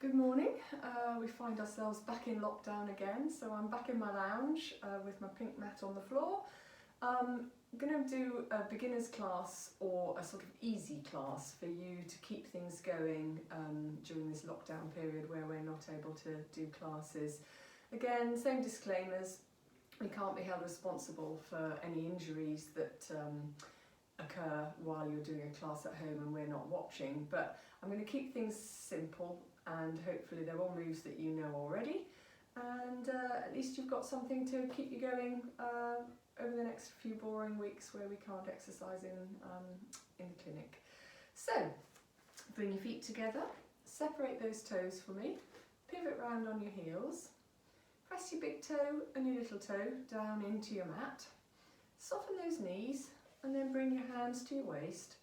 Good morning. We find ourselves back in lockdown again, so I'm back in my lounge with my pink mat on the floor. I'm going to do a beginner's class or a sort of easy class for you to keep things going during this lockdown period where we're not able to do classes. Again, same disclaimers, we can't be held responsible for any injuries that occur while you're doing a class at home and we're not watching, but I'm going to keep things simple and hopefully they're all moves that you know already, and at least you've got something to keep you going over the next few boring weeks where we can't exercise in the clinic. So bring your feet together, separate those toes for me, pivot round on your heels, press your big toe and your little toe down into your mat, soften those knees and then bring your hands to your waist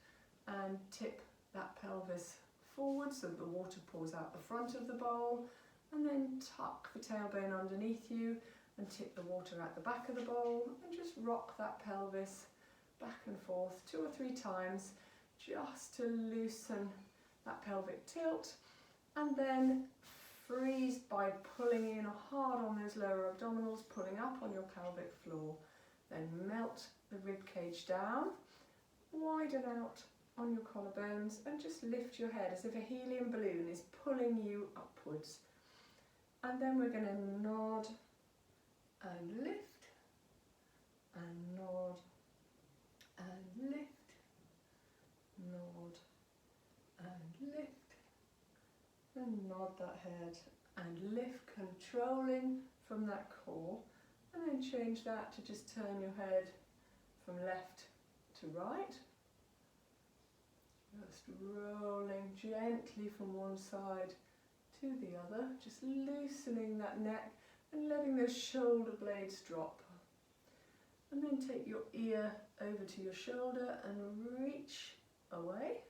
and tip that pelvis forward so that the water pours out the front of the bowl, and then tuck the tailbone underneath you and tip the water at the back of the bowl, and just rock that pelvis back and forth 2 or 3 times just to loosen that pelvic tilt, and then freeze by pulling in hard on those lower abdominals, pulling up on your pelvic floor. Then melt the rib cage down, widen out on your collarbones and just lift your head as if a helium balloon is pulling you upwards. And then we're going to nod and lift and nod and lift, nod and lift, and nod that head and lift, controlling from that core, and then change that to just turn your head from left to right. Just rolling gently from one side to the other, just loosening that neck and letting those shoulder blades drop. And then take your ear over to your shoulder and reach away.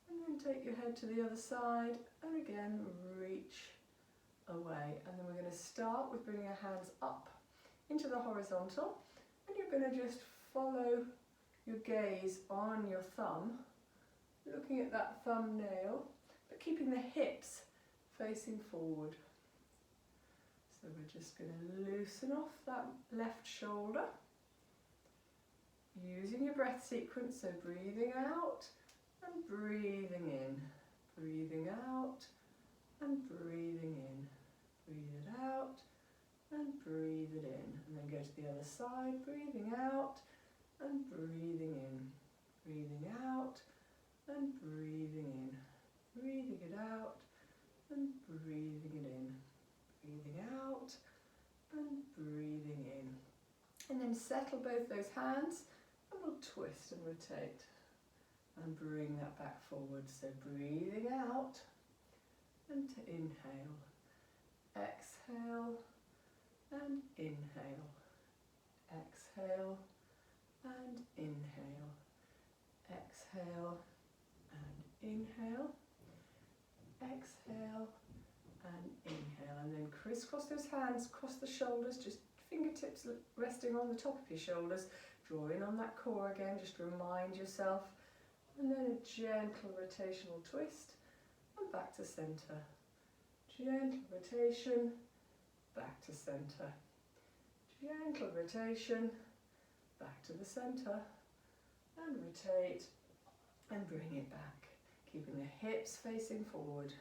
And then take your head to the other side and again reach away. And then we're going to start with bringing our hands up into the horizontal, and you're going to just follow your gaze on your thumb, looking at that thumbnail, but keeping the hips facing forward. So we're just going to loosen off that left shoulder, using your breath sequence, so breathing out and breathing in, breathing out and breathing in, breathe it out and breathe it in, and then go to the other side, breathing out and breathing in, breathing out and breathing in, breathing it out and breathing it in, breathing out and breathing in. And then settle both those hands and we'll twist and rotate and bring that back forward. So breathing out and to inhale, exhale and inhale, exhale and inhale, exhale and inhale, exhale and inhale, and then crisscross those hands across the shoulders, just fingertips resting on the top of your shoulders, draw in on that core again, just remind yourself, and then a gentle rotational twist and back to center, gentle rotation, back to center, gentle rotation, back to the center, and rotate and bring it back, keeping the hips facing forward.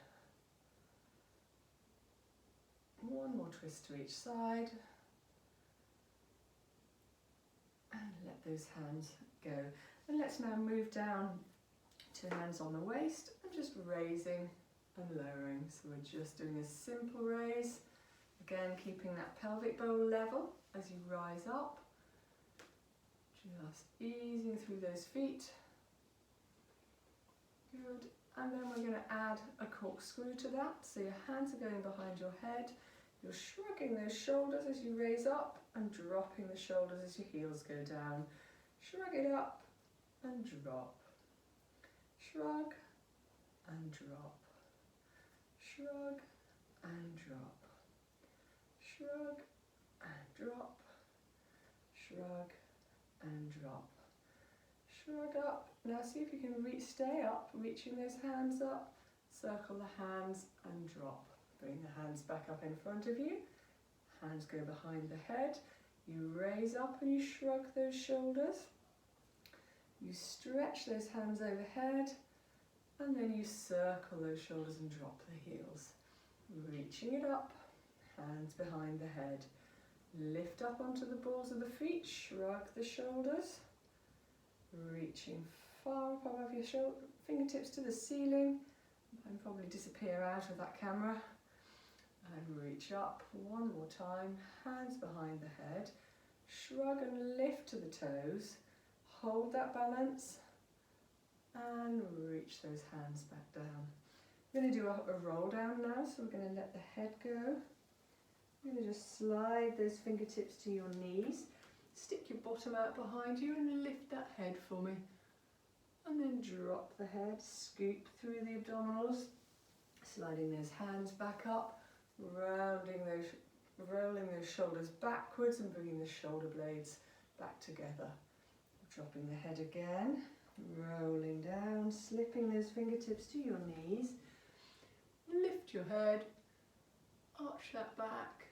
One more twist to each side, and let those hands go. And let's now move down to hands on the waist and just raising and lowering. So we're just doing a simple raise, again keeping that pelvic bowl level as you rise up, just easing through those feet. Good. And then we're going to add a corkscrew to that, so your hands are going behind your head, you're shrugging those shoulders as you raise up and dropping the shoulders as your heels go down. Shrug it up and drop, shrug and drop, shrug and drop, shrug and drop, shrug and drop, shrug up. Now see if you can stay up, reaching those hands up, circle the hands and drop. Bring the hands back up in front of you. Hands go behind the head. You raise up and you shrug those shoulders. You stretch those hands overhead, and then you circle those shoulders and drop the heels. Reaching it up, hands behind the head. Lift up onto the balls of the feet, shrug the shoulders. Reaching far up above your shoulder, fingertips to the ceiling. And probably disappear out of that camera. And reach up one more time, hands behind the head. Shrug and lift to the toes. Hold that balance and reach those hands back down. We're going to do a roll down now, so we're going to let the head go. We're going to just slide those fingertips to your knees. Stick your bottom out behind you and lift that head for me. And then drop the head, scoop through the abdominals, sliding those hands back up, rolling those shoulders backwards and bringing the shoulder blades back together. Dropping the head again, rolling down, slipping those fingertips to your knees. Lift your head, arch that back,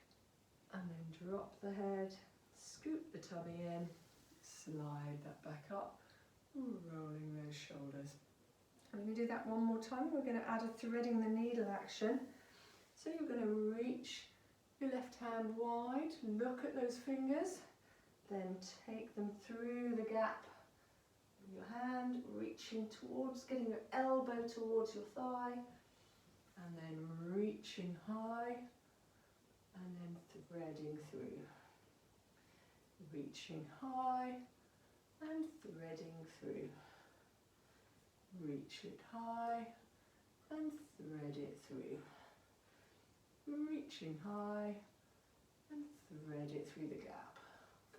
and then drop the head, scoop the tummy in, slide that back up, rolling those shoulders. I'm going to do that one more time. We're going to add a threading the needle action. So you're going to reach your left hand wide, look at those fingers, then take them through the gap with your hand, reaching towards, getting your elbow towards your thigh, and then reaching high, and then threading through. Reaching high, and threading through. Reach it high, and thread it through. Reaching high, and thread it through the gap.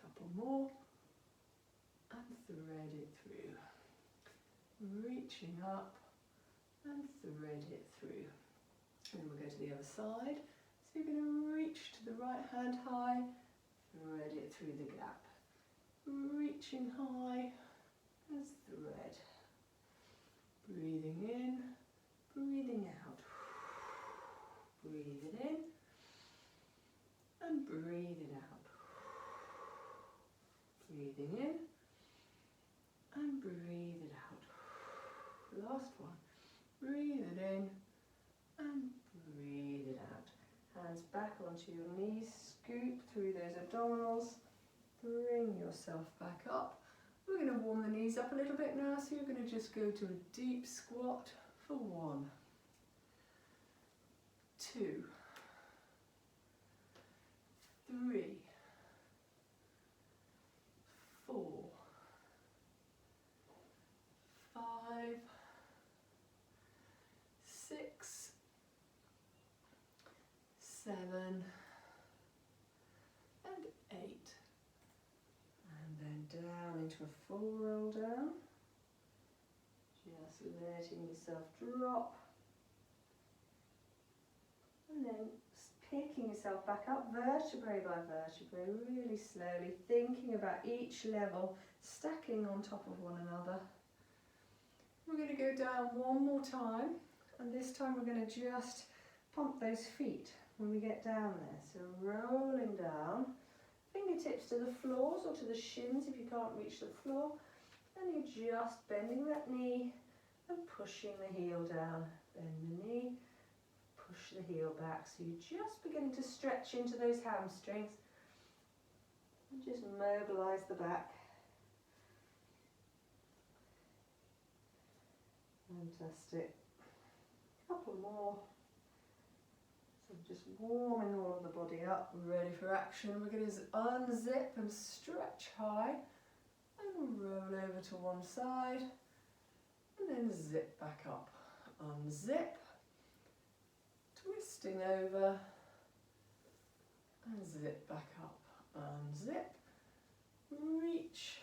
Couple more, and thread it through. Reaching up, and thread it through. And then we'll go to the other side. So you're going to reach to the right hand high, thread it through the gap. Reaching high, and thread. Breathing in, breathing out. Breathe it in, and breathe it out. Breathing in, and breathe it out. Last one. Breathe it in, and breathe it out. Hands back onto your knees, scoop through those abdominals, bring yourself back up. We're going to warm the knees up a little bit now, so you're going to just go to a deep squat for 1, 2, 3, 4, 5, 6, 7, and 8. And then down into a full roll down. Just letting yourself drop. And then picking yourself back up vertebrae by vertebrae, really slowly, thinking about each level, stacking on top of one another. We're going to go down one more time, and this time we're going to just pump those feet when we get down there. So rolling down, fingertips to the floors or to the shins if you can't reach the floor, and you're just bending that knee and pushing the heel down. Bend the knee, push the heel back, so you're just beginning to stretch into those hamstrings and just mobilise the back. Fantastic. Couple more. So just warming all of the body up, ready for action. We're going to unzip and stretch high and roll over to one side and then zip back up. Unzip, twisting over and zip back up. Unzip, reach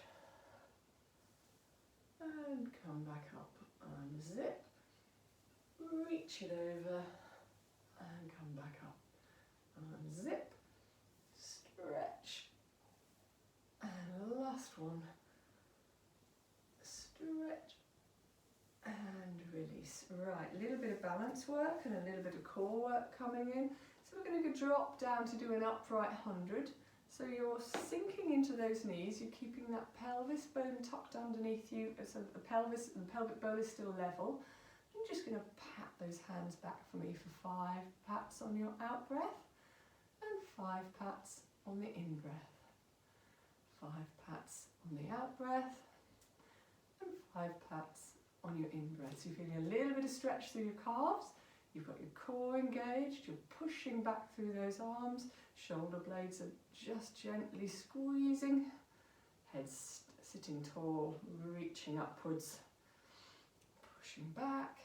and come back up. Unzip, reach it over and come back up. Unzip, stretch, and last one. Stretch and release. right, a little bit of balance work and a little bit of core work coming in. So we're going to drop down to do an upright 100. So you're sinking into those knees, you're keeping that pelvis bone tucked underneath you, so the pelvis and pelvic bowl is still level. I'm just going to pat those hands back for me for 5 pats on your out breath and 5 pats on the in breath. 5 pats on the out breath and 5 pats on your in breath. So you're feeling a little bit of stretch through your calves, you've got your core engaged, you're pushing back through those arms, shoulder blades are just gently squeezing, head sitting tall, reaching upwards, pushing back.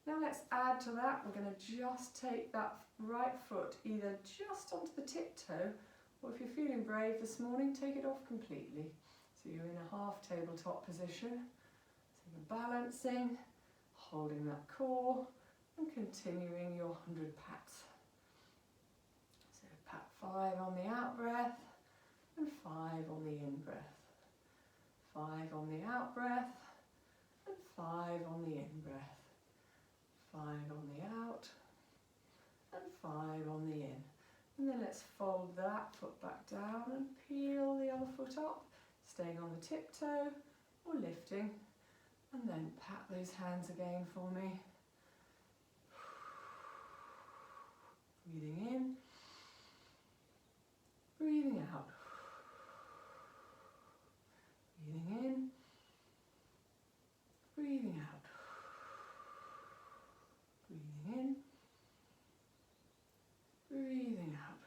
Now let's add to that, we're going to just take that right foot either just onto the tiptoe, or if you're feeling brave this morning, take it off completely. So you're in a half tabletop position. So you're balancing, holding that core, and continuing your 100 pats. So pat 5 on the out breath, and 5 on the in breath. 5 on the out breath, and 5 on the in breath. 5 on the out, and 5 on the in. And then let's fold that foot back down and peel the other foot up, staying on the tiptoe or lifting, and then pat those hands again for me. Breathing in, breathing out. Breathing in, breathing out. Breathing in, breathing out.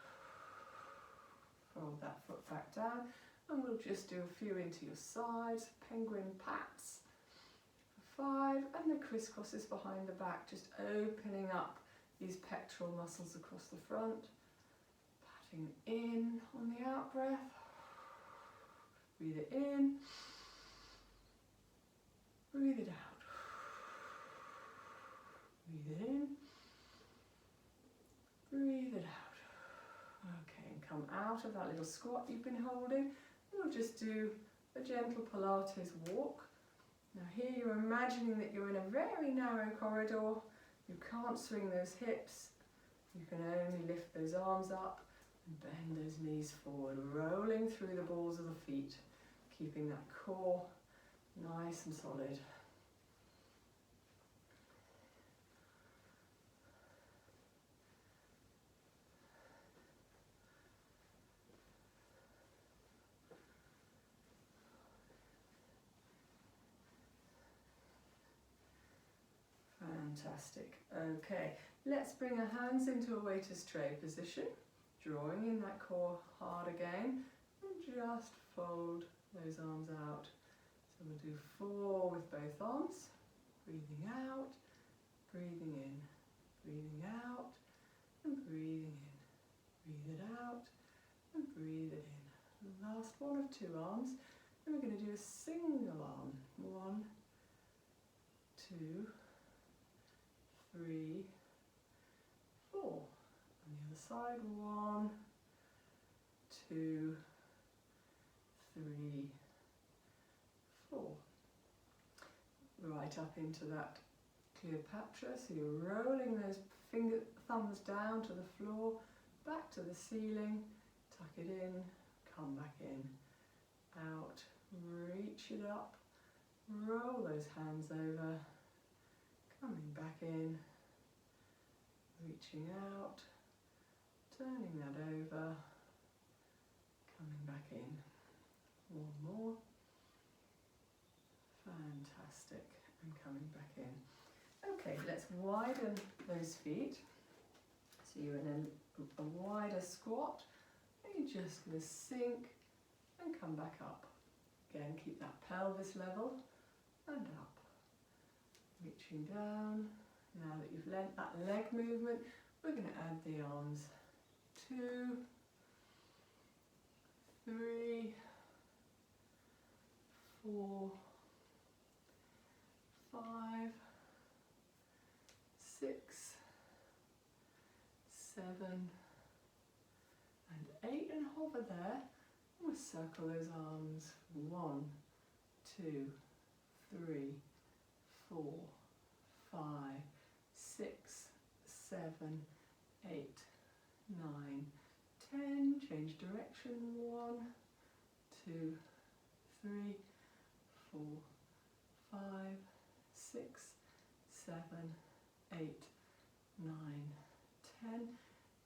Fold that foot back down, and we'll just do a few into your sides, penguin pats for 5, and the crisscrosses behind the back, just opening up these pectoral muscles across the front. Patting in on the out breath. Breathe it in, breathe it out. Breathe it in, breathe it out. Okay, and come out of that little squat you've been holding. We'll just do a gentle Pilates walk. Now here you're imagining that you're in a very narrow corridor. You can't swing those hips. You can only lift those arms up and bend those knees forward, rolling through the balls of the feet, keeping that core nice and solid. Fantastic. Okay, let's bring our hands into a weighted tray position, drawing in that core hard again, and just fold those arms out. So we'll do 4 with both arms, breathing out, breathing in, breathing out, and breathing in. Breathe it out, and breathe it in. Last one of 2 arms, and we're going to do a single arm. 1, 2, 3, 4. On the other side, 1, 2, 3, 4. Right up into that Cleopatra. So you're rolling those thumbs down to the floor, back to the ceiling, tuck it in, come back in, out, reach it up, roll those hands over, coming back in, reaching out, turning that over, coming back in. 1 more. Fantastic. And coming back in. Okay, let's widen those feet. So you're in a wider squat, and you're just going to sink and come back up. Again, keep that pelvis level and up. Reaching down. Now that you've learnt that leg movement, we're going to add the arms. 2, 3, 4, 5, 6, 7, and 8, and hover there. We'll circle those arms. 1, 2, 3, 4, 5, 6, 7, 8, 9, 10. Change direction. 1, 2, 3, 4, 5, 6, 7, 8, 9, 10.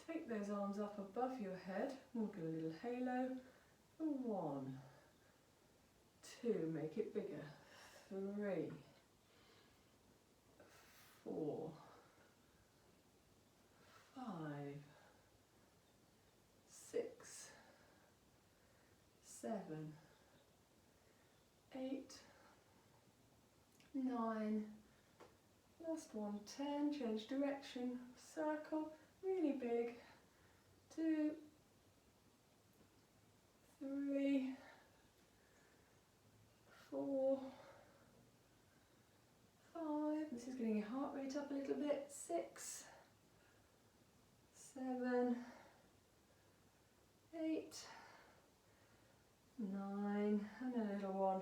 Take those arms up above your head. We'll do a little halo. 1, 2, make it bigger. 3, 4, 5, 6, 7, 8, 9. Last one, 10. Change direction. Circle, really big. 2, 3, 4, 5. This is getting your heart rate up a little bit. 6, 7, 8, 9, and a little one.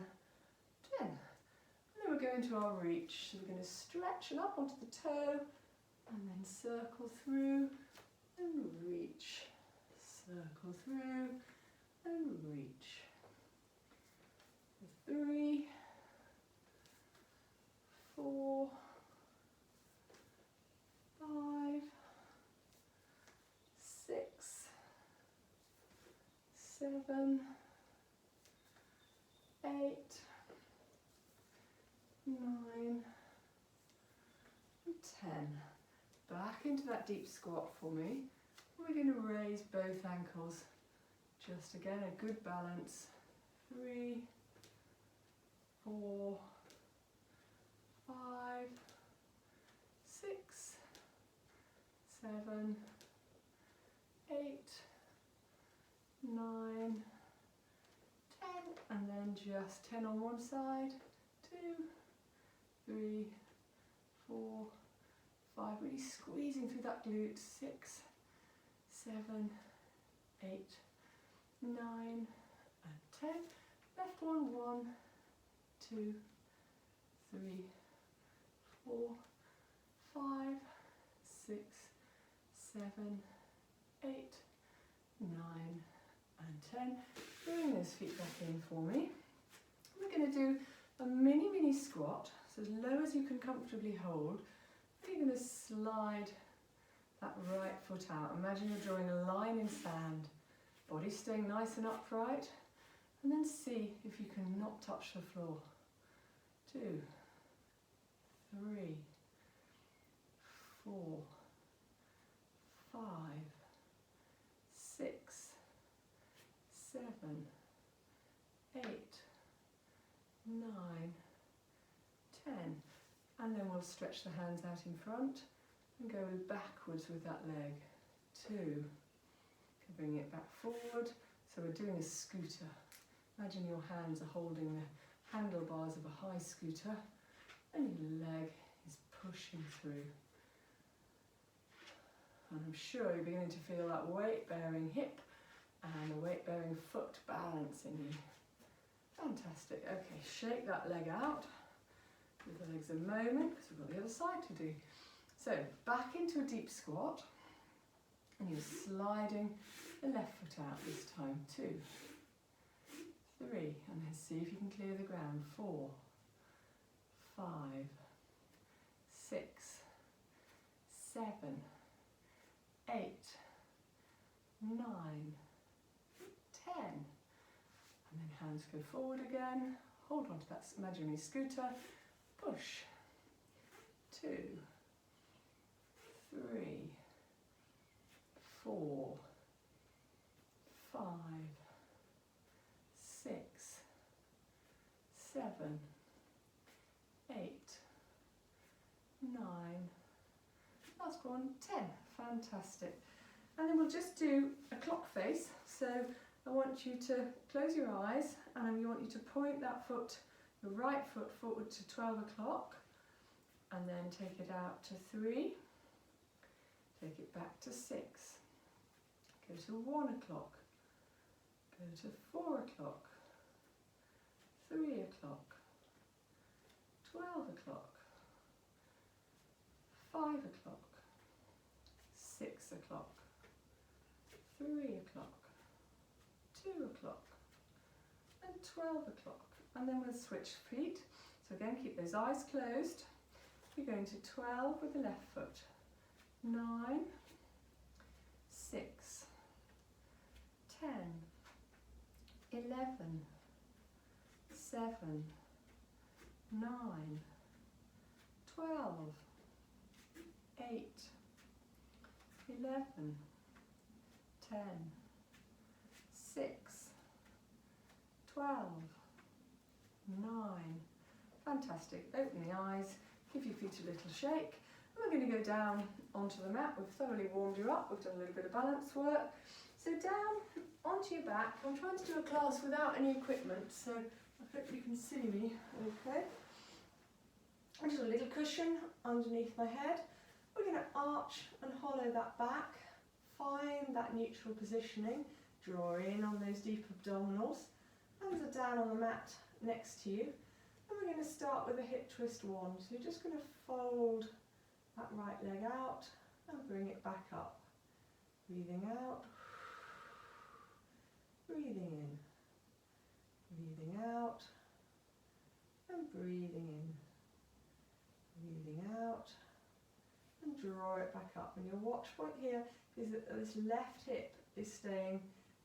10. And then we're going to our reach. So we're going to stretch and up onto the toe, and then circle through and reach. Circle through and reach. 3, 4, 5, 6, 7, 8, 9, 10. Back into that deep squat for me. We're going to raise both ankles. Just again, a good balance. 3, 4, 5, 6, 7, 8, 9, 10, and then just 10 on one side. 2, 3, 4, 5, really squeezing through that glute. 6, 7, 8, 9, and 10. Left one. 1, 2, 3, 4, 5, 6, 7, 8, 9, and 10. Bring those feet back in for me. We're going to do a mini squat, so as low as you can comfortably hold. You're going to slide that right foot out. Imagine you're drawing a line in sand. Body staying nice and upright. And then see if you can not touch the floor. 2, 3, 4, 5, 6, 7, 8, 9, 10. And then we'll stretch the hands out in front and go backwards with that leg. 2. Bring it back forward. So we're doing a scooter. Imagine your hands are holding the handlebars of a high scooter and your leg is pushing through. And I'm sure you're beginning to feel that weight-bearing hip and the weight-bearing foot balancing you. Fantastic. Okay, shake that leg out. Give the legs a moment because we've got the other side to do. So back into a deep squat, and you're sliding the left foot out this time. 2, 3, and then see if you can clear the ground. 4, 5, 6, 7, 8, 9, 10. And then hands go forward again. Hold on to that imaginary scooter. Push. 2, 3, 4, 5, 6, 7, 8, 9. Last one, 10. Fantastic. And then we'll just do a clock face. So I want you to close your eyes and I want you to point that foot, your right foot, forward to 12 o'clock, and then take it out to 3. Take it back to 6. Go to 1 o'clock. Go to 4 o'clock. 3 o'clock. 12 o'clock. o'clock, 6 o'clock, 3 o'clock, 2 o'clock, and 12 o'clock. And then we'll switch feet. So again, keep those eyes closed. We're going to 12 with the left foot, 9, 6, 10, 11, 7, 9, 12, 8, 11, 10, 6, 12, 9. Fantastic. Open the eyes, give your feet a little shake. And we're going to go down onto the mat. We've thoroughly warmed you up. We've done a little bit of balance work. So down onto your back. I'm trying to do a class without any equipment, so I hope you can see me okay. Just a little cushion underneath my head. We're going to arch and hollow that back. Find that neutral positioning. Draw in on those deep abdominals. Hands are down on the mat next to you. And we're going to start with a hip twist 1. So you're just going to fold that right leg out and bring it back up. Breathing out. Breathing in. Breathing out. And breathing in. Breathing out. And draw it back up. And your watch point here is that this left hip is staying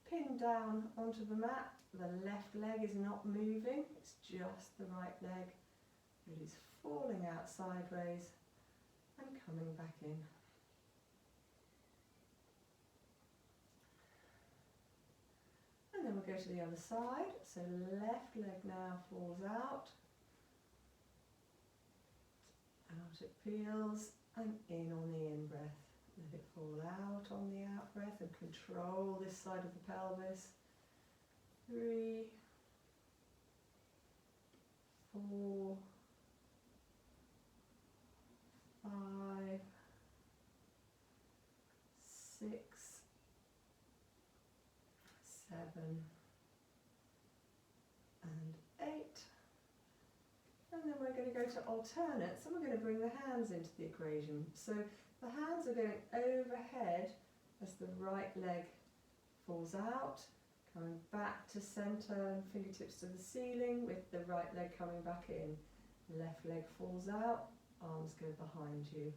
pinned down onto the mat. The left leg is not moving, it's just the right leg that is falling out sideways and coming back in. And then we'll go to the other side. So left leg now falls out. Out it peels and in on the in breath. Let it fall out on the out breath and control this side of the pelvis. 3, 4, 5, 6, 7, and 8. And then we're going to go to alternates, and we're going to bring the hands into the equation. So the hands are going overhead as the right leg falls out. Coming back to centre and fingertips to the ceiling with the right leg coming back in. Left leg falls out, arms go behind you.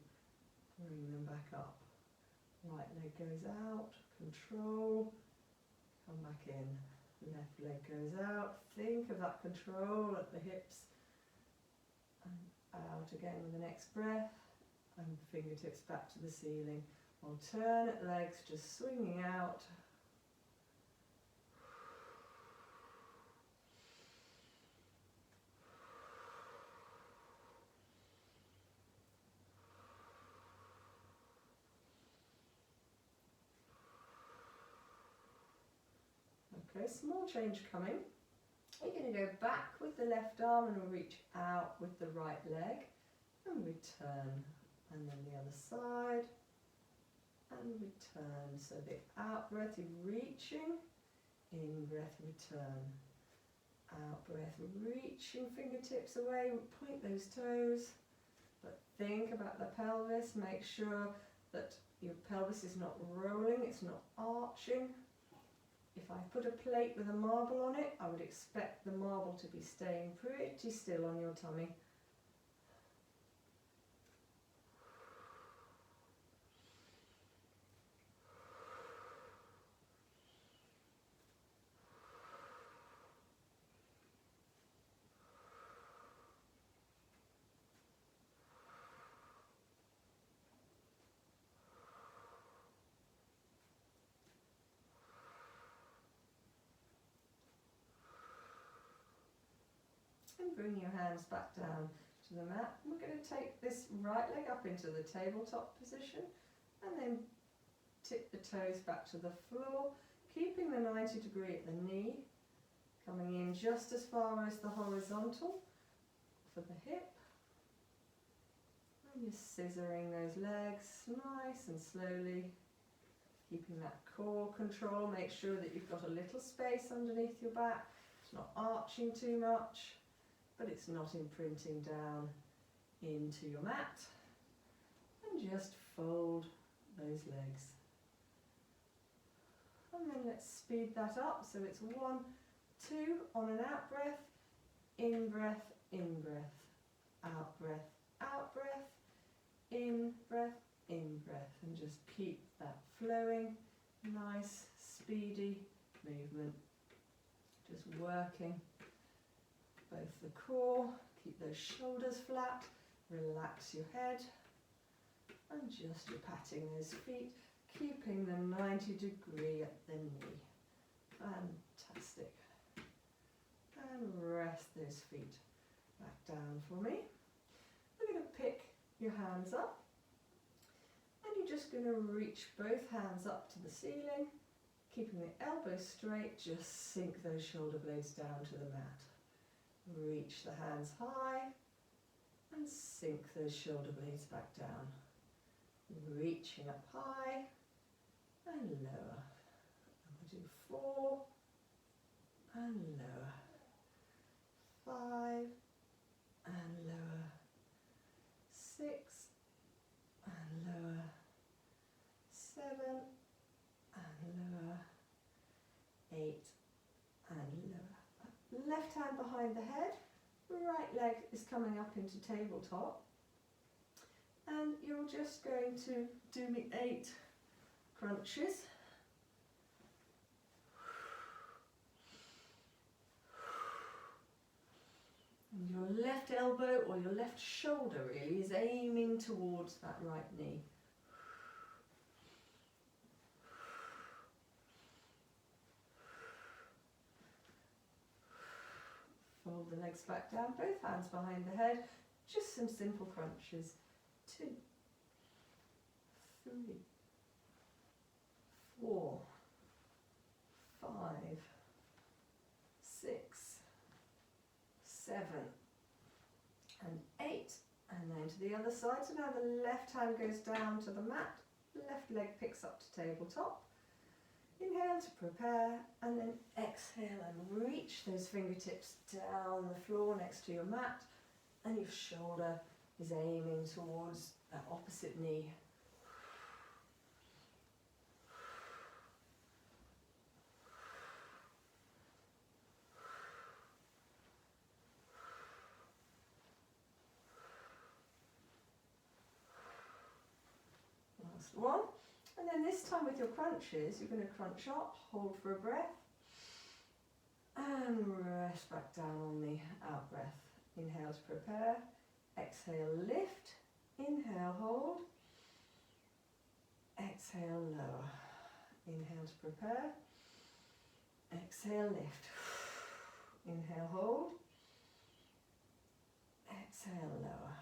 Bring them back up. Right leg goes out, control, come back in. Left leg goes out, think of that control at the hips. And out again with the next breath. And fingertips back to the ceiling. Alternate legs just swinging out. Okay, small change coming. You're going to go back with the left arm and we'll reach out with the right leg and return. And then the other side and return. So the out breath, you're reaching, in breath, return. Out breath, reaching fingertips away, point those toes. But think about the pelvis, make sure that your pelvis is not rolling, it's not arching. If I put a plate with a marble on it, I would expect the marble to be staying pretty still on your tummy. And bring your hands back down to the mat. We're going to take this right leg up into the tabletop position and then tip the toes back to the floor, keeping the 90 degree at the knee, coming in just as far as the horizontal for the hip. And you're scissoring those legs nice and slowly, keeping that core control. Make sure that you've got a little space underneath your back. It's not arching too much, but it's not imprinting down into your mat. And just fold those legs. And then let's speed that up. So it's 1, 2 on an out breath, in breath, in breath, out breath, out breath, in breath, in breath. And just keep that flowing, nice, speedy movement. Just working both the core, keep those shoulders flat, relax your head, and just you're patting those feet, keeping them 90 degree at the knee. Fantastic. And rest those feet back down for me. We're going to pick your hands up, and you're just going to reach both hands up to the ceiling, keeping the elbows straight. Just sink those shoulder blades down to the mat. Reach the hands high and sink those shoulder blades back down. Reaching up high and lower. And we'll do 4 and lower. 5 and lower. 6 and lower. 7 and lower. 8 and lower. Left hand behind the head, right leg is coming up into tabletop, and you're just going to do me 8 crunches. And your left elbow or your left shoulder really is aiming towards that right knee. Fold the legs back down, both hands behind the head, just some simple crunches. 2, 3, 4, 5, 6, 7 and 8, and then to the other side. So now the left hand goes down to the mat, left leg picks up to tabletop. Inhale to prepare, and then exhale and reach those fingertips down the floor next to your mat, and your shoulder is aiming towards that opposite knee. Last one. And then this time with your crunches, you're going to crunch up, hold for a breath, and rest back down on the out breath. Inhale to prepare, exhale, lift, inhale, hold, exhale, lower. Inhale to prepare, exhale, lift, inhale, hold, exhale, lower.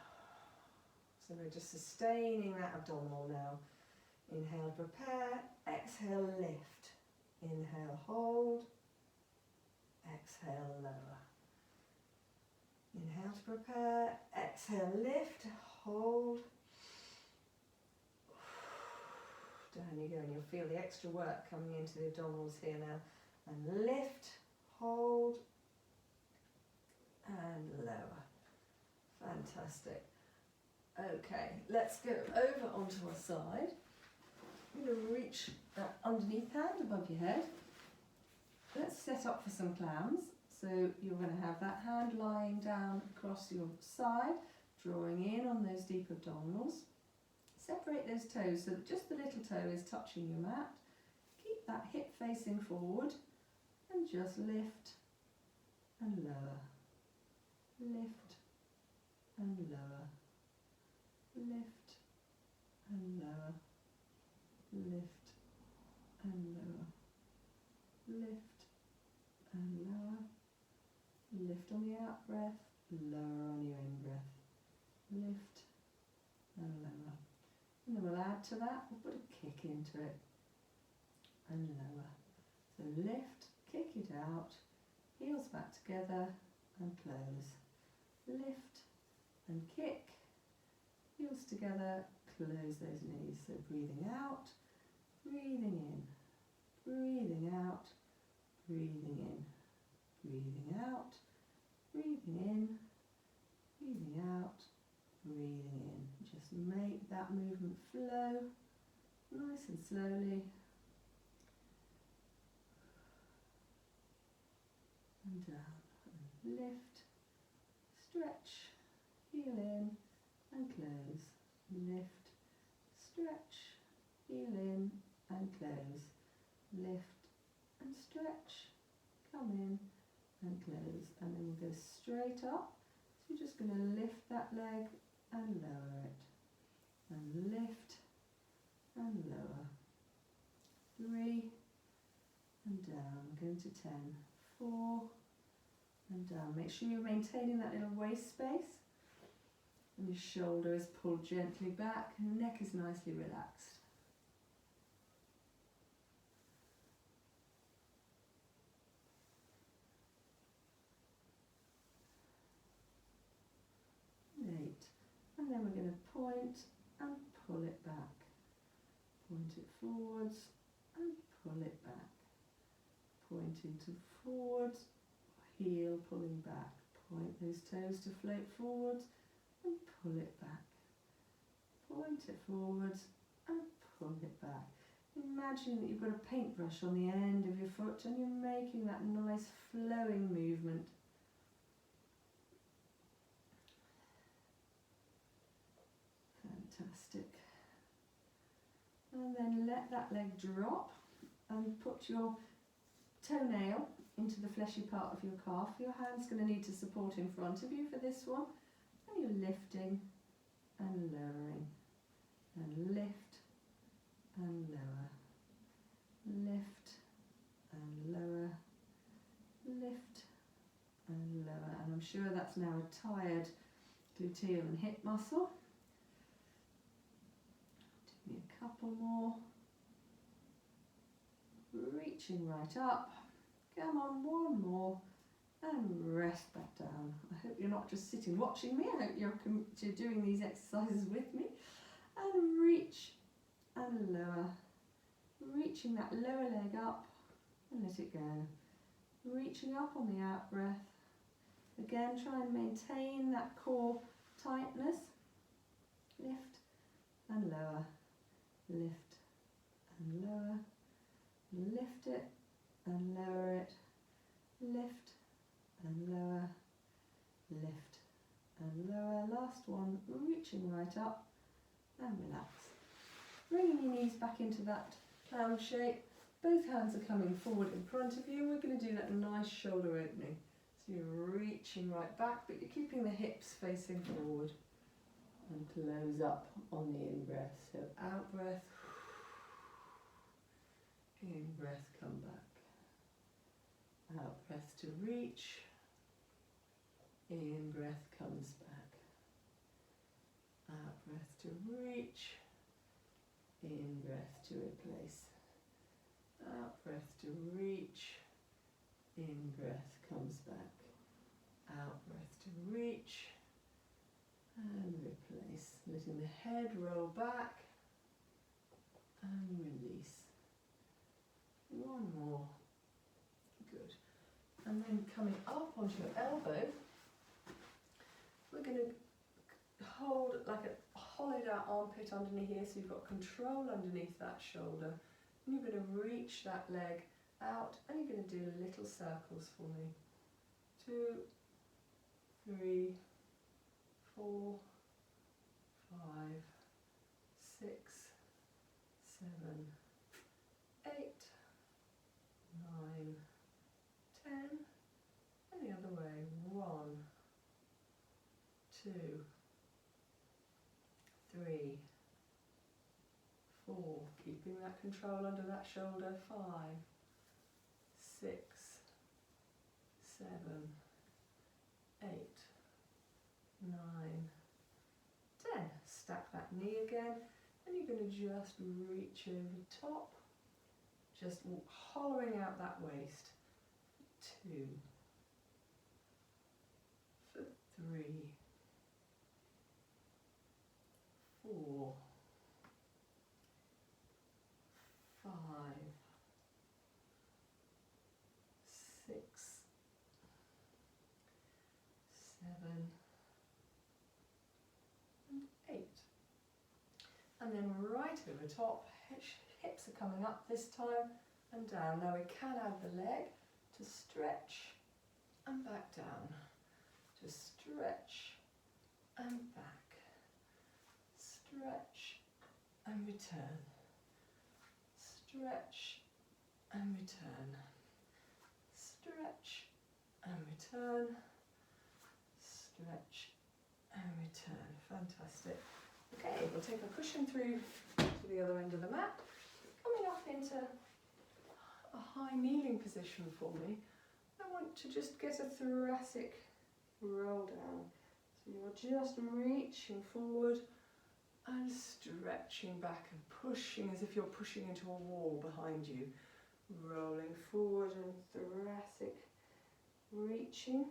So we're just sustaining that abdominal now. Inhale, prepare, exhale, lift, inhale, hold, exhale, lower. Inhale to prepare, exhale, lift, hold, down you go, and you'll feel the extra work coming into the abdominals here now, and lift, hold, and lower. Fantastic. Okay, let's go over onto our side. You're going to reach that underneath hand above your head. Let's set up for some clams. So you're going to have that hand lying down across your side, drawing in on those deep abdominals. Separate those toes so that just the little toe is touching your mat. Keep that hip facing forward and just lift and lower. Lift and lower. Lift and lower. Lift and lower. Lift and lower. Lift on the out breath, lower on your in breath. Lift and lower. And then we'll add to that, we'll put a kick into it and lower. So lift, kick it out, heels back together and close. Lift and kick, heels together, close those knees. So breathing out, breathing in, breathing out, breathing in, breathing out, breathing in, breathing out, breathing in. Just Just make that movement flow nice and slowly. And down, and lift, stretch, heel in and close, lift, stretch, heel in and close, lift and stretch, come in and close, and then we'll go straight up. So you're just going to lift that leg and lower it, and lift and lower, 3 and down, going to 10, 4 and down. Make sure you're maintaining that little waist space, and your shoulder is pulled gently back, and neck is nicely relaxed. 8, and then we're going to point and pull it back. Point it forwards and pull it back. Pointing to forwards, heel pulling back. Point those toes to float forwards and pull it back. Point it forwards and pull it back. Imagine that you've got a paintbrush on the end of your foot and you're making that nice flowing movement. Fantastic. And then let that leg drop and put your toenail into the fleshy part of your calf. Your hand's going to need to support in front of you for this one. And you're lifting and lowering. And lift and lower. Lift and lower. Lift and lower. And I'm sure that's now a tired gluteal and hip muscle. Give me a couple more. Reaching right up. Come on, one more. And rest back down. I hope you're not just sitting watching me. I hope you're doing these exercises with me. And reach and lower. Reaching that lower leg up and let it go. Reaching up on the out breath. Again, try and maintain that core tightness. Lift and lower. Lift and lower. Lift it and lower it. Lift and lower. Lift and lower. Last one, reaching right up and relax. Bringing your knees back into that clown shape. Both hands are coming forward in front of you. We're going to do that nice shoulder opening. So you're reaching right back, but you're keeping the hips facing forward. And close up on the in-breath. So out breath. In-breath, come back. Out breath to reach. In-breath comes back. Out breath to reach. In-breath to replace. Out breath to reach. In-breath comes back. Out breath to reach. And replace. Letting the head roll back. And release. One more. Good. And then coming up onto your elbow, we're going to hold like a hollowed out armpit underneath here, so you've got control underneath that shoulder. And you're going to reach that leg out, and you're going to do little circles for me. 2, 3, 4, 5, 6, 7, 8, 9, 10, and the other way. 1, 2, 3, 4, keeping that control under that shoulder. 5, 6, 7, 8, 9, 10. Stack that knee again, and you're going to just reach over top, just hollowing out that waist. 2, for 3, 4, 5, 6, 7, and 8. and then right over top. Hips are coming up this time and down. Now we can add the leg to stretch and back down. To stretch and back. Stretch and return. Stretch and return. Stretch and return. Stretch and return. Fantastic. Okay, we'll take a cushion through to the other end of the mat. Coming up into a high kneeling position for me. I want to just get a thoracic roll down. So you're just reaching forward and stretching back and pushing as if you're pushing into a wall behind you. Rolling forward and thoracic reaching,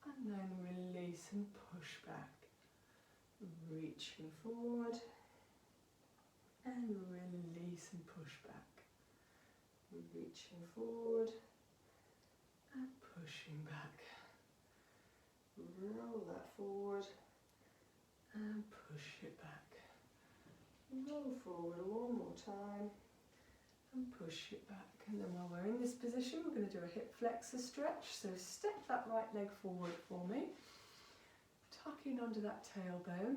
and then release and push back. Reaching forward and release and push back. Reaching forward and pushing back. Roll that forward and push it back. Roll forward one more time and push it back. And then while we're in this position, we're going to do a hip flexor stretch. So step that right leg forward for me. Tuck in under that tailbone.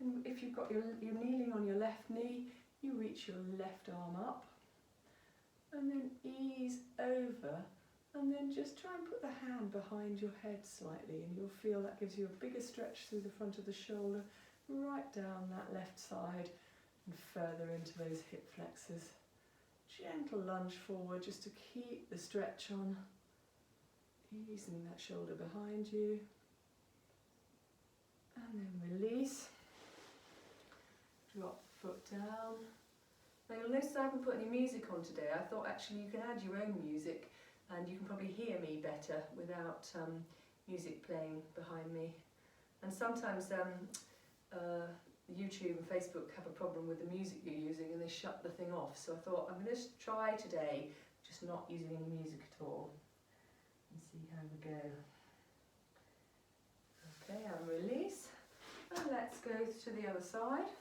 And if you're kneeling on your left knee, you reach your left arm up. And then ease over. And then just try and put the hand behind your head slightly, and you'll feel that gives you a bigger stretch through the front of the shoulder, right down that left side and further into those hip flexors. Gentle lunge forward just to keep the stretch on, easing that shoulder behind you. And then release. Drop the foot down. Now you'll notice I haven't put any music on today. I thought actually you can add your own music, and you can probably hear me better without music playing behind me. And sometimes YouTube and Facebook have a problem with the music you're using and they shut the thing off. So I thought I'm going to try today just not using any music at all and see how we go. Okay, and release. And let's go to the other side.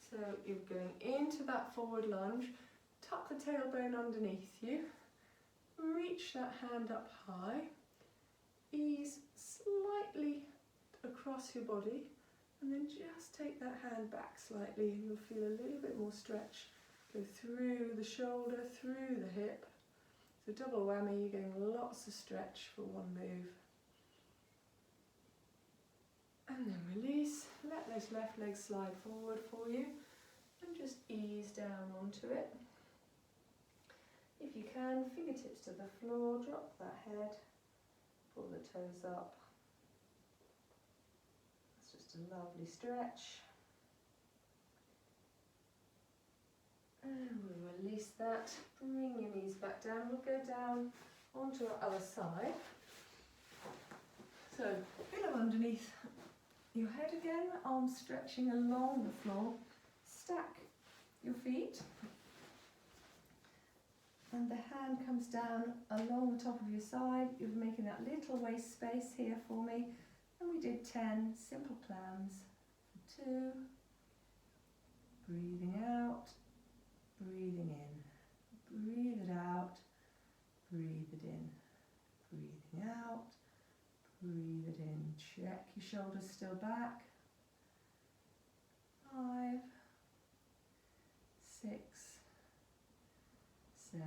So you're going into that forward lunge, tuck the tailbone underneath you. Reach that hand up high, ease slightly across your body, and then just take that hand back slightly and you'll feel a little bit more stretch. Go through the shoulder, through the hip. So double whammy, you're getting lots of stretch for one move. And then release, let those left legs slide forward for you and just ease down onto it. If you can, fingertips to the floor, drop that head, pull the toes up. That's just a lovely stretch. And we'll release that, bring your knees back down. We'll go down onto our other side. So, pillow underneath your head again, arms stretching along the floor. Stack your feet. And the hand comes down along the top of your side. You're making that little waist space here for me. And we did 10 simple plans. 2, breathing out, breathing in, breathe it out, breathe it in, breathing out, breathe it in. Check your shoulders still back. 5, 6, 7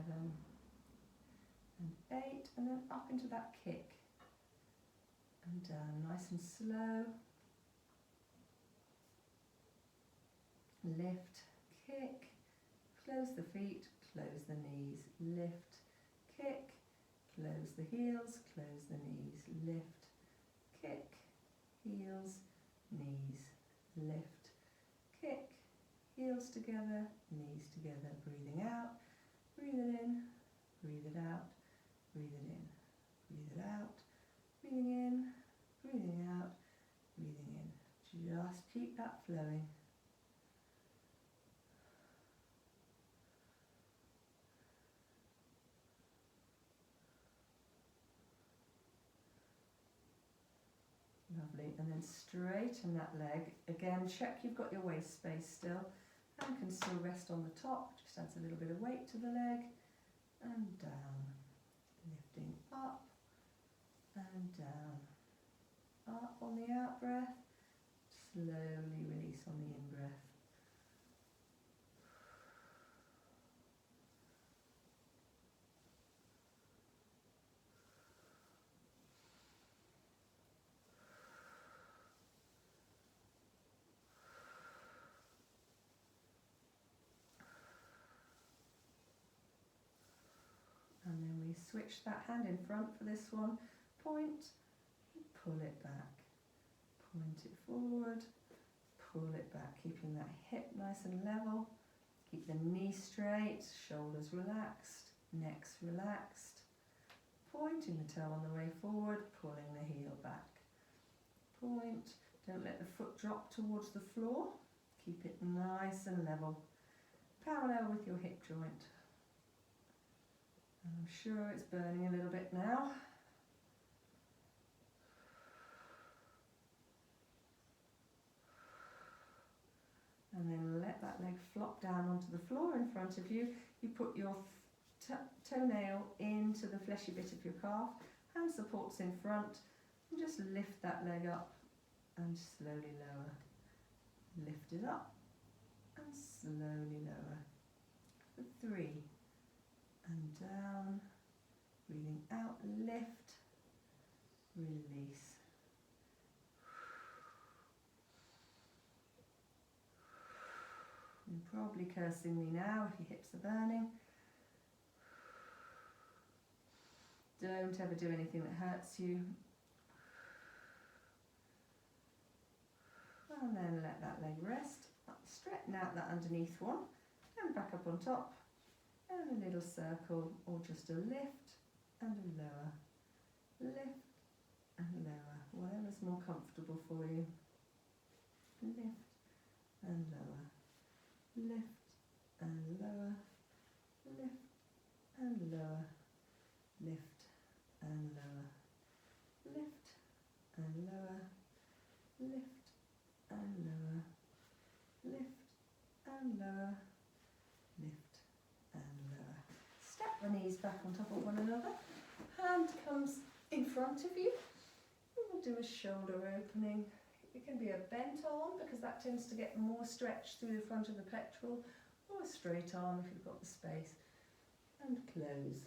and 8, and then up into that kick and down, nice and slow. Lift, kick, close the feet, close the knees, lift, kick, close the heels, close the knees, lift, kick, heels, knees, lift, kick, heels together, knees together, breathing out. Breathe it in, breathe it out, breathe it in, breathe it out, breathing in, breathing out, breathing in. Just keep that flowing. Lovely, and then straighten that leg. Again, check you've got your waist space still and can still rest on the top. Just adds a little bit of weight to the leg and down, lifting up and down. Up on the out breath, slowly release on the in breath. And then we switch that hand in front for this one. Point, pull it back. Point it forward, pull it back, keeping that hip nice and level. Keep the knee straight, shoulders relaxed, necks relaxed. Pointing the toe on the way forward, pulling the heel back. Point, don't let the foot drop towards the floor. Keep it nice and level, parallel with your hip joint. I'm sure it's burning a little bit now. And then let that leg flop down onto the floor in front of you. You put your toenail into the fleshy bit of your calf, hand supports in front, and just lift that leg up and slowly lower. Lift it up and slowly lower. For 3. And down, breathing out, lift, release. You're probably cursing me now if your hips are burning. Don't ever do anything that hurts you. And then let that leg rest. Straighten out that underneath one and back up on top. And a little circle, or just a lift and a lower. Lift and lower, whatever's more comfortable for you. Lift and lower. Lift and lower. Lift and lower. Lift and lower. Lift and lower. Lift and lower. Lift and lower. Lift and lower. Step the knees back on top of one another. Hand comes in front of you. We'll do a shoulder opening. It can be a bent arm because that tends to get more stretch through the front of the pectoral, or a straight arm if you've got the space. And close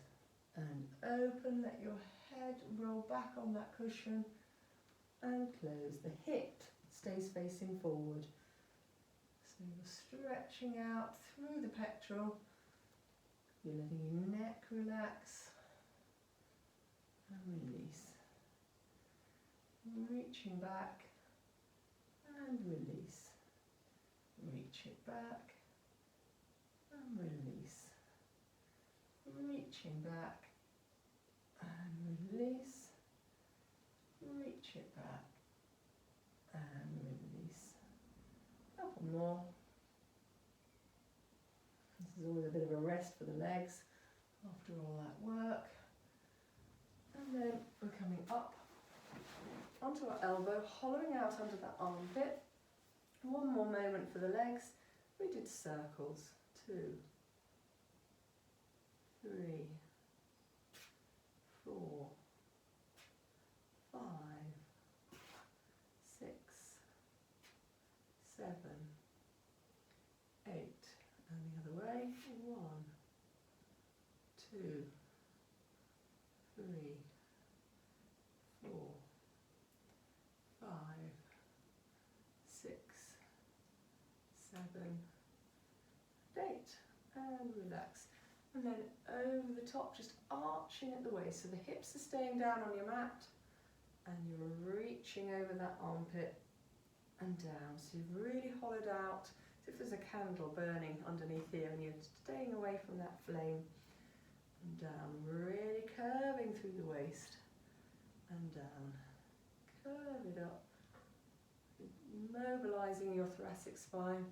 and open. Let your head roll back on that cushion and close. The hip stays facing forward. So you're stretching out through the pectoral. You're letting your neck relax and release. Reaching back and release. Reach it back and release. Reaching back and release. Reach it back and release. Couple more. This is always a bit of a rest for the legs after all that work. And then we're coming up onto our elbow, hollowing out under that armpit. One more moment for the legs. We did circles. 2, 3, 4, 5, 6, 7, 8, and the other way. 1, 2, 3, 4, 5, 6, 7, 8, and relax. And then over the top, just arching at the waist, so the hips are staying down on your mat, and you're reaching over that armpit and down. So you've really hollowed out, as if there's a candle burning underneath here, and you're staying away from that flame. And down, really curving through the waist, and down. Curve it up, mobilising your thoracic spine,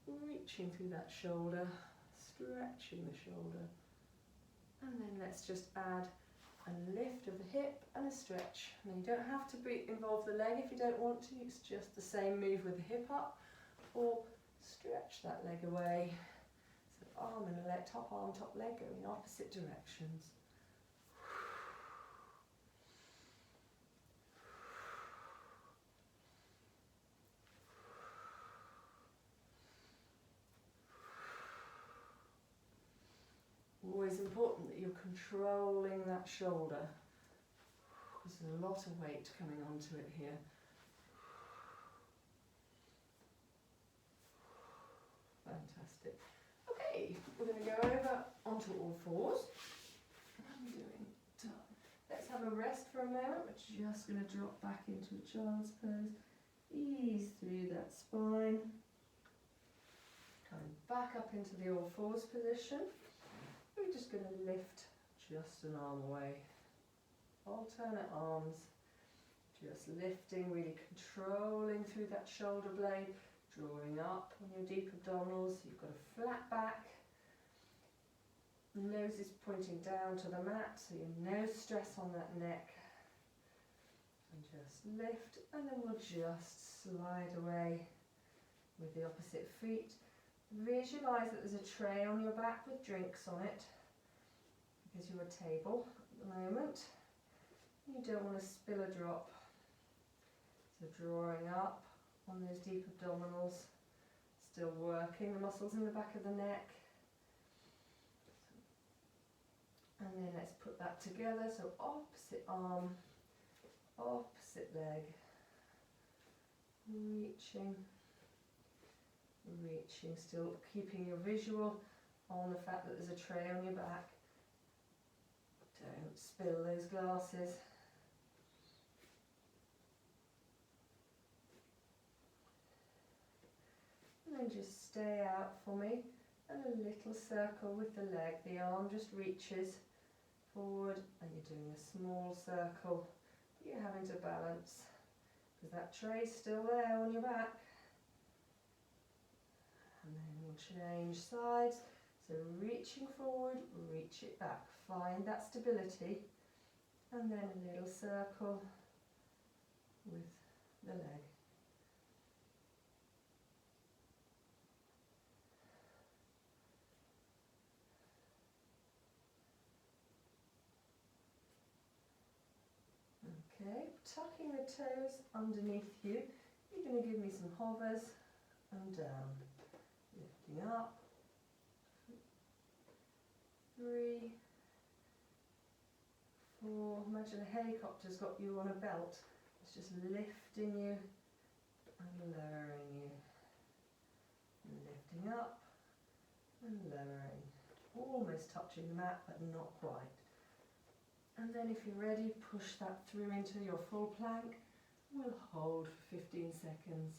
reaching through that shoulder, stretching the shoulder. And then let's just add and lift of the hip and a stretch. Now you don't have to involve the leg if you don't want to, it's just the same move with the hip up, or stretch that leg away. So arm and leg, top arm, top leg go in opposite directions. Always important that you're controlling that shoulder, because there's a lot of weight coming onto it here. Fantastic. Okay, we're going to go over onto all fours. What are we doing? Let's have a rest for a moment. We're just going to drop back into a child's pose. Ease through that spine. Coming back up into the all fours position. We're just going to lift just an arm away. Alternate arms. Just lifting, really controlling through that shoulder blade. Drawing up on your deep abdominals. You've got a flat back. The nose is pointing down to the mat, so you no stress on that neck. And just lift, and then we'll just slide away with the opposite feet. Visualise that there's a tray on your back with drinks on it, because you're a table at the moment. You don't want to spill a drop. So drawing up on those deep abdominals, still working the muscles in the back of the neck. And then let's put that together, so opposite arm, opposite leg, reaching, still keeping your visual on the fact that there's a tray on your back. Don't spill those glasses. And then just stay out for me, and a little circle with the leg. The arm just reaches forward, and you're doing a small circle, but you're having to balance because that tray's still there on your back. And then we'll change sides, so reaching forward, reach it back, find that stability, and then a little circle with the leg. Okay, tucking the toes underneath you. You're going to give me some hovers and down. Lifting up. 3, 4. Imagine a helicopter's got you on a belt. It's just lifting you and lowering you. And lifting up and lowering. Almost touching the mat, but not quite. And then if you're ready, push that through into your full plank. We'll hold for 15 seconds.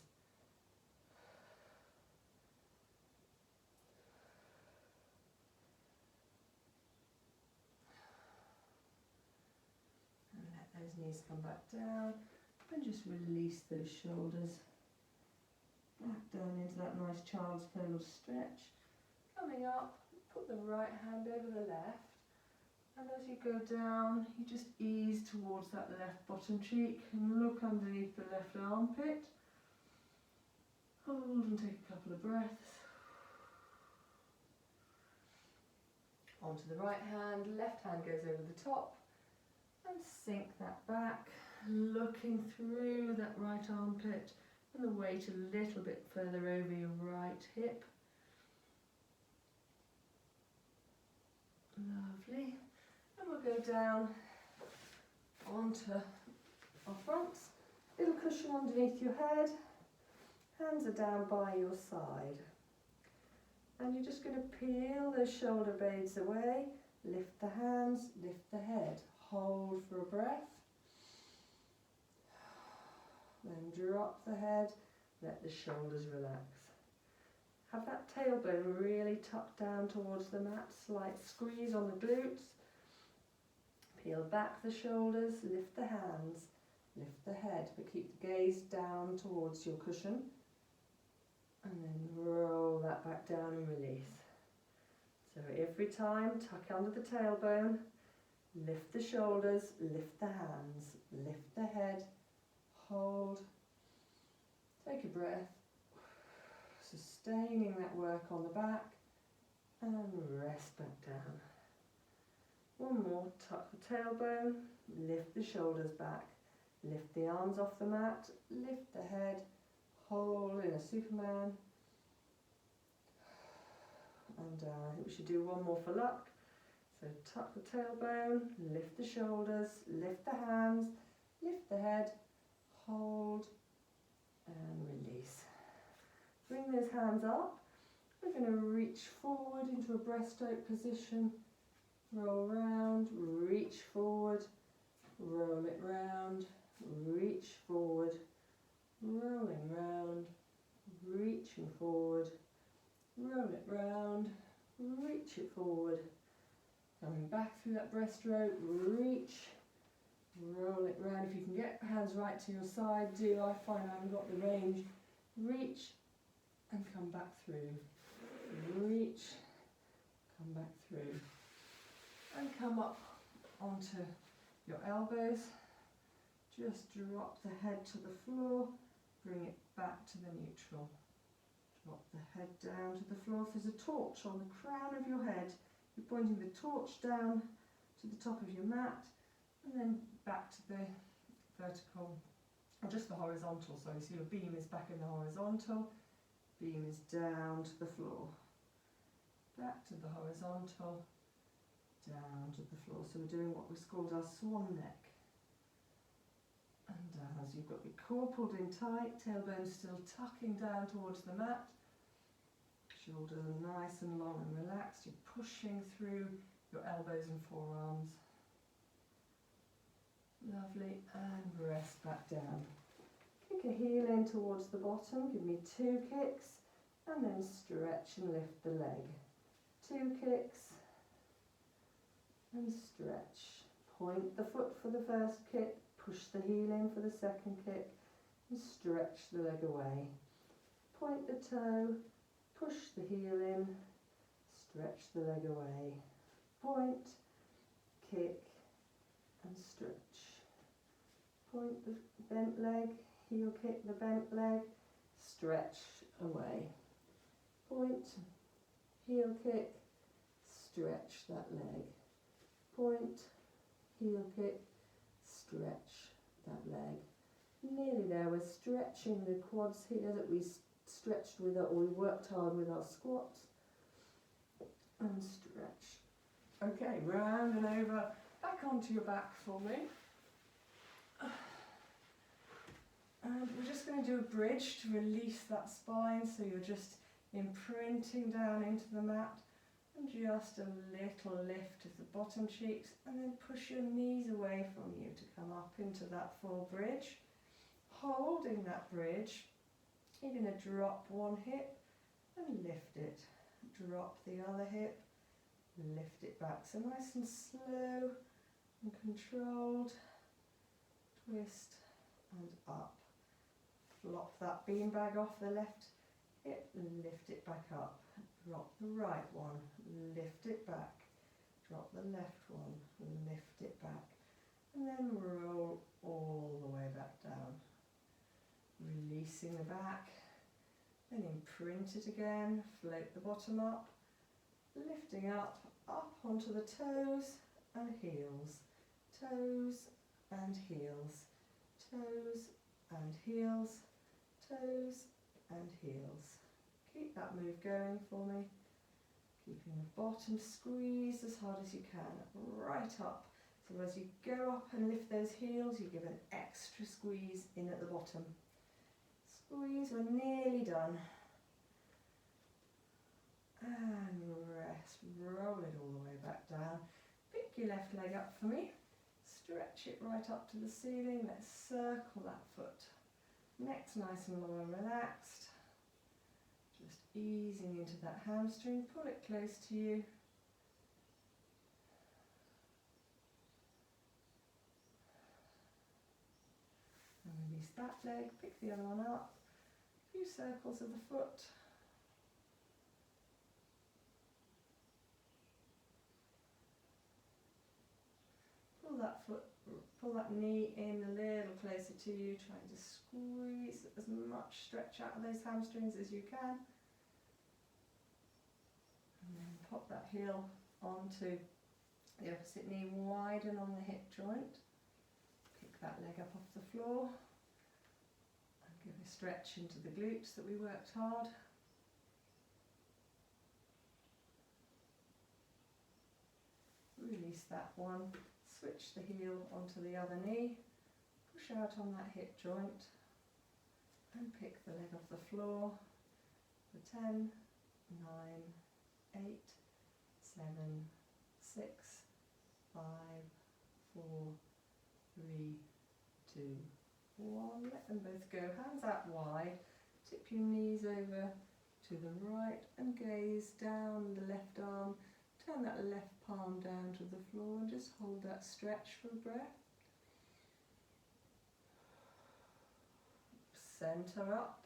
And let those knees come back down. And just release those shoulders. Back down into that nice child's pose stretch. Coming up, put the right hand over the left. And as you go down, you just ease towards that left bottom cheek and look underneath the left armpit. Hold and take a couple of breaths. Onto the right hand, left hand goes over the top. And sink that back, looking through that right armpit and the weight a little bit further over your right hip. Lovely. And we'll go down onto our fronts. Little cushion underneath your head. Hands are down by your side. And you're just going to peel those shoulder blades away. Lift the hands, lift the head. Hold for a breath. Then drop the head. Let the shoulders relax. Have that tailbone really tucked down towards the mat. Slight squeeze on the glutes. Peel back the shoulders, lift the hands, lift the head, but keep the gaze down towards your cushion. And then roll that back down and release. So every time, tuck under the tailbone, Lift the shoulders, lift the hands, lift the head, hold. Take a breath, sustaining that work on the back, and rest back down. One more, tuck the tailbone, lift the shoulders back, lift the arms off the mat, lift the head, hold in a Superman, and down. I think we should do one more for luck. So tuck the tailbone, lift the shoulders, lift the hands, lift the head, hold, and release. Bring those hands up. We're going to reach forward into a breaststroke position. Roll round, reach forward, roll it round, reach forward, rolling round, reaching forward, roll it round, reach it forward. Coming back through that breaststroke, reach, roll it round. If you can get hands right to your side, do. I find I haven't got the range. Reach and come back through. Reach, come back through. And come up onto your elbows. Just drop the head to the floor. Bring it back to the neutral. Drop the head down to the floor. If there's a torch on the crown of your head, you're pointing the torch down to the top of your mat and then back to the vertical, or just the horizontal. So you see your beam is back in the horizontal, beam is down to the floor, back to the horizontal, down to the floor. So we're doing what was called our swan neck. And down as you've got your core pulled in tight, tailbone still tucking down towards the mat. Shoulders are nice and long and relaxed. You're pushing through your elbows and forearms. Lovely. And rest back down. Kick a heel in towards the bottom. Give me 2 kicks. And then stretch and lift the leg. 2 kicks. And stretch. Point the foot for the first kick. Push the heel in for the second kick. And stretch the leg away. Point the toe. Push the heel in, stretch the leg away, point, kick and stretch. Point the bent leg, heel kick the bent leg, stretch away. Point, heel kick, stretch that leg. Point, heel kick, stretch that leg. Nearly there, we're stretching the quads here that we stretched with or we worked hard with our squats, and stretch. Okay, round and over, back onto your back for me. And we're just going to do a bridge to release that spine, so you're just imprinting down into the mat, and just a little lift of the bottom cheeks, and then push your knees away from you to come up into that full bridge. Holding that bridge, you're going to drop one hip and lift it. Drop the other hip, lift it back. So nice and slow and controlled. Twist and up. Flop that beanbag off the left hip and lift it back up. Drop the right one, lift it back. Drop the left one, lift it back. And then roll all the way back down. Releasing the back, then imprint it again, float the bottom up, lifting up onto the toes and heels, toes and heels, toes and heels, toes and heels. Keep that move going for me, keeping the bottom squeezed as hard as you can, right up. So as you go up and lift those heels, you give an extra squeeze in at the bottom. Squeeze, we're nearly done. And rest, roll it all the way back down. Pick your left leg up for me. Stretch it right up to the ceiling. Let's circle that foot. Neck's nice and long and relaxed. Just easing into that hamstring. Pull it close to you. And release that leg. Pick the other one up. A few circles of the foot. pull that knee in a little closer to you, trying to squeeze as much stretch out of those hamstrings as you can. And then pop that heel onto the opposite knee, widen on the hip joint. Pick that leg up off the floor and give a stretch into the glutes that we worked hard. Release that one, switch the heel onto the other knee, push out on that hip joint and pick the leg off the floor for 10, 9, 8, 7, 6, 5, 4, 3, 2, 1. Let them both go. Hands out wide. Tip your knees over to the right and gaze down the left arm. Turn that left palm down to the floor and just hold that stretch for a breath. Centre up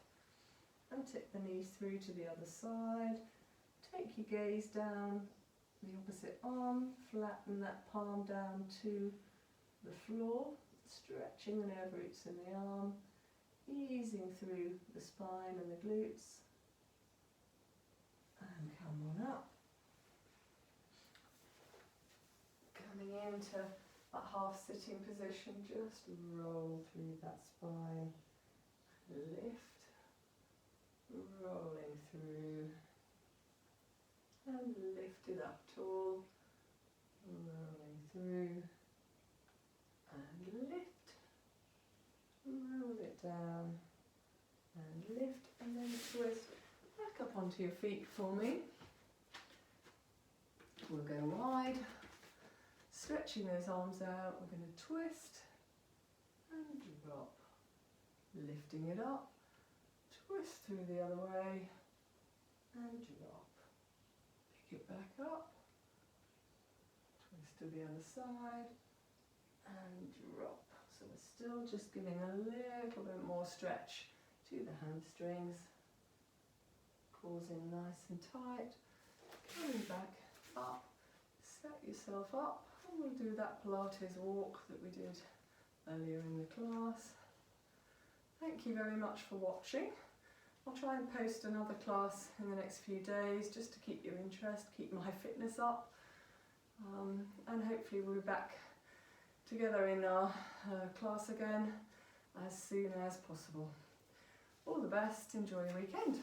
and tip the knees through to the other side. Take your gaze down the opposite arm, flatten that palm down to the floor, stretching the nerve roots in the arm, easing through the spine and the glutes. And come on up. Coming into that half sitting position, just roll through that spine, lift, rolling through, and lift it up tall, rolling through, and lift, roll it down, and lift, and then twist back up onto your feet for me. We'll go wide. Stretching those arms out, we're going to twist and drop, lifting it up, twist through the other way and drop, pick it back up, twist to the other side and drop. So we're still just giving a little bit more stretch to the hamstrings, pulls in nice and tight, coming back up, set yourself up. And we'll do that Pilates walk that we did earlier in the class. Thank you very much for watching. I'll try and post another class in the next few days just to keep your interest, keep my fitness up, and hopefully we'll be back together in our class again as soon as possible. All the best, enjoy your weekend.